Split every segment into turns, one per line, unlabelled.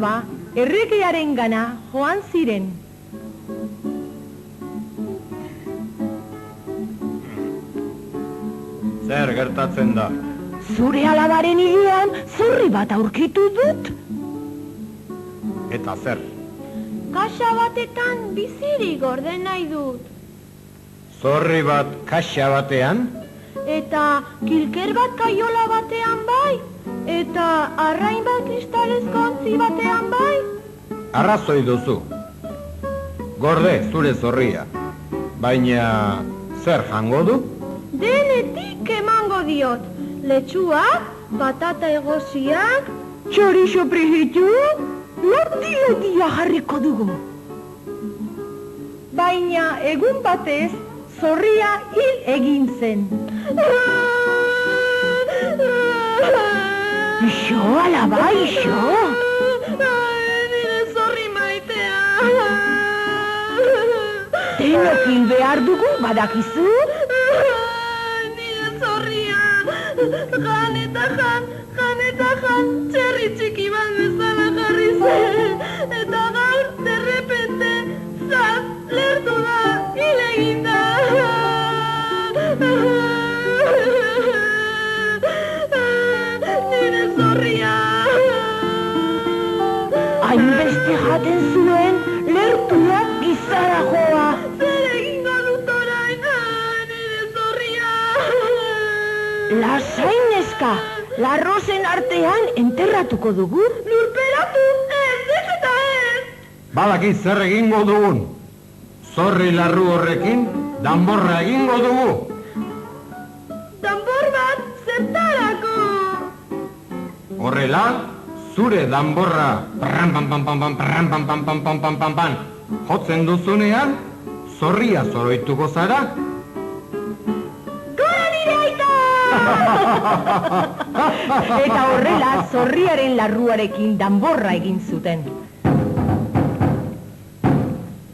alaba erregearen gana joan ziren.
Zer gertatzen da?
Zure alabaren hirian zorri bat aurkitu dut.
Eta zer?
Kaxa batetan bizirik gorde nahi dut.
Zorri bat kaxa batean?
Eta kilker bat kaiola batean bai? Eta arrain bat kristalezko ontzi batean bai?
Arrazoi duzu. Gorde zure zorria. Baina zer jango du?
Denetik emango diot. Letxuak, patata egosiak,
Txorizo prihitu, lordia jarriko dugu. Baina egun batez, zorria hil egin zen. Ixo, alaba, ixo.
Nire zorri maitea.
Denok hil behar dugu, badakizu?
Nire zorria. Jan eta jan, txerri txiki bat bezala jarri zen. Eta gaur, derrepente, zaz, lertu da, hil egin da. Nire zorria.
Hainbeste jaten zuen, lertuak gizara joa.
Zer egingo dut orain, nire zorria.
Lasainezka, larrozen artean enterratuko dugu.
Lurperatu, ez eta ez.
Badakit zer egingo dugun. Zorri larru horrekin danborra egingo dugu.
Danbor bat, zertarako.
Horrela, zure danborra pram-pam-pam-pam-pam, jotzen duzunean, zorria zoroituko zara.
Gora nire aita!
Eta horrela, zorriaren larruarekin danborra egin zuten.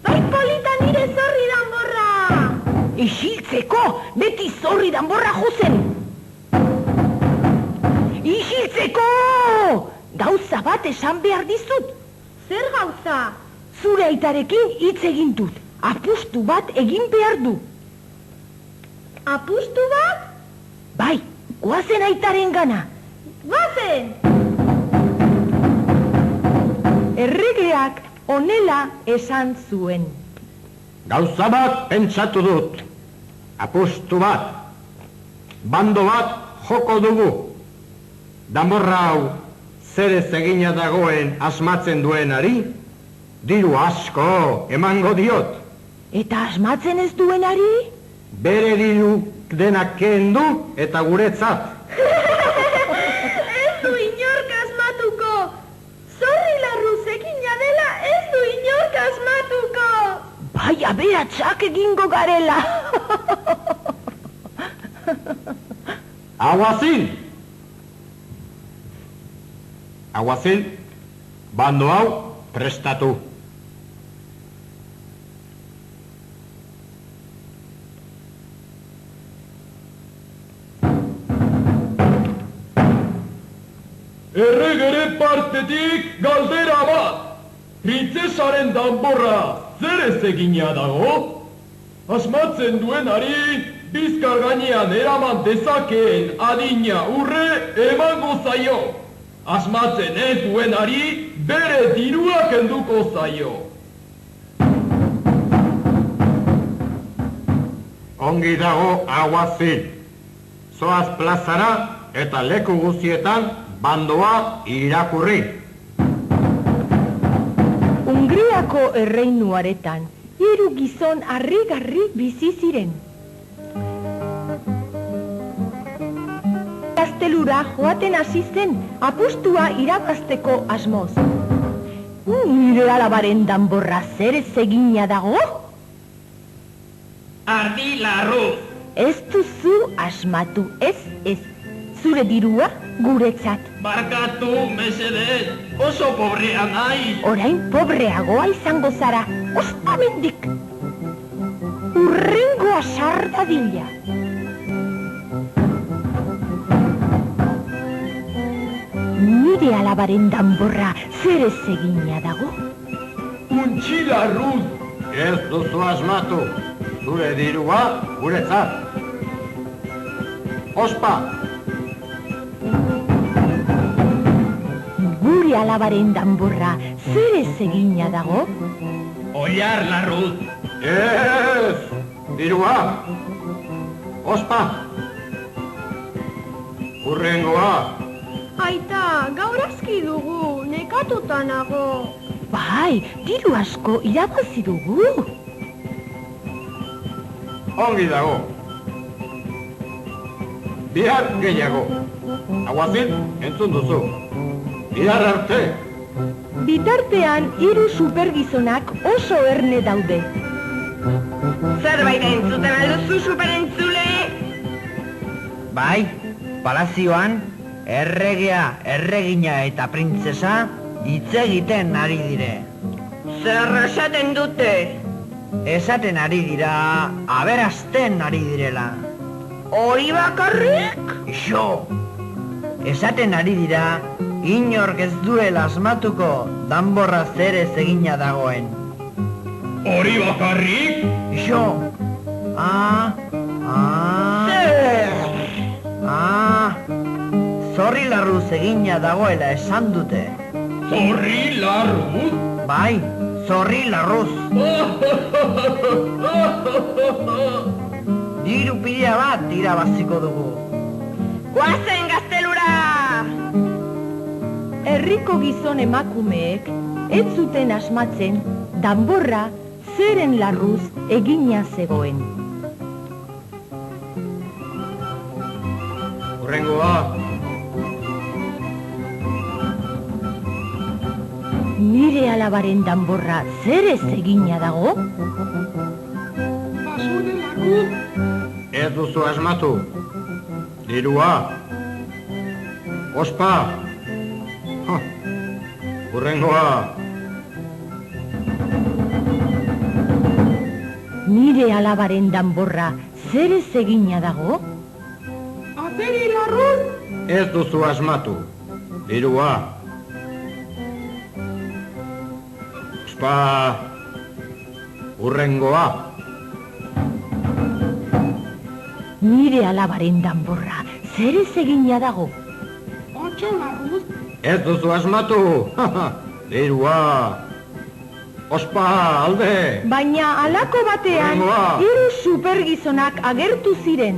Bai polita nire zorri danborra!
Isiltzeko, beti zorri danborra jozen. Isiltzeko! Gauza bat esan behar dizut.
Zer gauza?
Zure aitarekin hitz egin dut. Apustu bat egin behar du.
Apustu bat?
Bai, goazen aitaren gana.
Bazen!
Erregeak honela esan zuen.
Gauza bat pentsatu dut. Apustu bat. Bando bat joko dugu. Danborra hau zerez egina dagoen asmatzen duenari, diru asko emango diot.
Eta asmatzen ez duenari?
Bere diru denak kendu eta guretzat.
Ez du inork asmatuko! Zorri larru zekina dela ez du inork asmatuko!
Bai, aberatsak egingo garela.
Aguazil! Aguazil, bando hau prestatu.
Erregere partetik galdera bat. Printzesaren danborra zer ez egina dago? Asmatzen duenari bizkar gainean eraman dezakeen adina urre emango zaio. Asmatzen ez duenari bere dirua kenduko zaio.
Ongi dago Aguazil. Zoaz plazara eta leku guztietan bandoa irakurri.
Hungriako erreinuaretan, 3 gizon harrigarri bizi ziren. Gaztelura joaten hasi zen apustua irabazteko asmoz. Nire alabaren danborra zer ez egina dago?
Ardi larru!
Ez duzu asmatu, ez. Zure dirua guretzat.
Barkatu, mesedez, oso pobrea nahi.
Orain pobreagoa izango zara, ostamendik. Urrengoa sardadila. Nire alabaren danborra zer ez egina dago?
Untxi larruz.
Ez duzu asmatu. Zure dirua guretzat. Ospa!
Gure alabaren danborra zer ez egina dago?
Ollar larruz.
Ez! Dirua! Ospa! Hurrengoa!
Aita, gaur aski dugu, nekatuta nago.
Bai, diru asko irabazi dugu.
Ongi dago. Bihar gehiago. Aguazil, entzun duzu. Bihar arte.
Bitartean, 3 supergizonak oso erne daude.
Zerbait entzuten alduzu superentzule?
Bai, palazioan, erregea, erregina eta printzesa hitz egiten ari dire.
Zer esaten dute?
Esaten ari dira, aberasten ari direla.
Hori bakarrik?
Ixo! Esaten ari dira, inork ez duela asmatuko danborra zer ez egina dagoen.
Hori bakarrik?
Ixo! Zorri larruz egina dagoela esan dute.
Zorri larruz?
Bai, zorri larruz. Diru pila bat irabaziko dugu.
Guazen gaztelura!
Herriko gizon emakumeek ez zuten asmatzen danborra zeren larruz egina zegoen.
Hurrengoa!
Nire alabaren danborra zer ez egina dago?
Ez duzu asmatu. Dirua. Ospa. Hurrengoa.
Nire alabaren danborra zer ez egina dago?
Ateri larruz?
Ez duzu asmatu. Dirua. Ospa. Hurrengoa.
Nire alabaren danborra zer ez egina dago?
Otxo larruz?
Ez duzu asmatu. Dirua. Ospa, alde.
Baina halako batean
Hurrengoa.
3 supergizonak agertu ziren.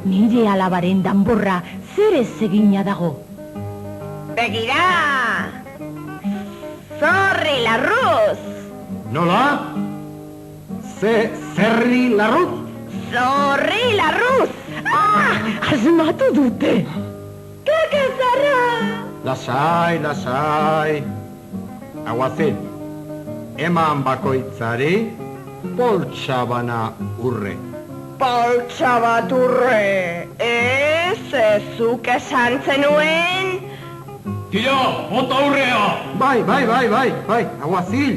Nire alabaren danborra zer ez egina dago?
Begira! Zorri larruz!
Nola? Zerri larruz?
Zorri larruz!
Asmatu dute!
Keke zarra!
Lasai, lasai. Aguazil, eman bakoitzari poltsa bana urre.
Poltsa bat urre! Ezuk esan zenuen?
Tira, bota aurrea!
Bai, Aguazil,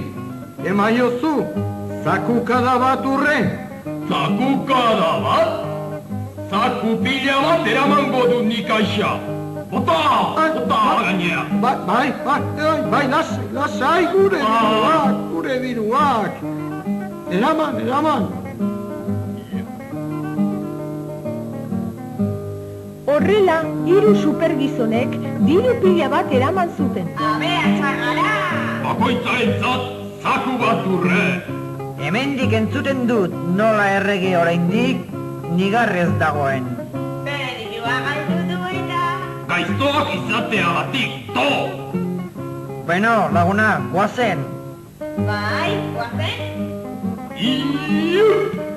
eman jozu, zakukada bat urre.
Zakukada bat? Zaku pila bat eramango du nik aixa. Bota gainea.
Bai, lasai gure diruak. Eraman.
Horrela, 3 supergizonek diru pila bat eraman zuten.
Aberatsa gara!
Bakoitzarentzat zaku bat urre.
Hemendik entzuten dut nola errege oraindik nigarrez dagoen.
Bere dirua galdu du eta...
Gaiztoak izateagatik, to!
Bueno, laguna, guazen.
Bai, guazen?
Iiup!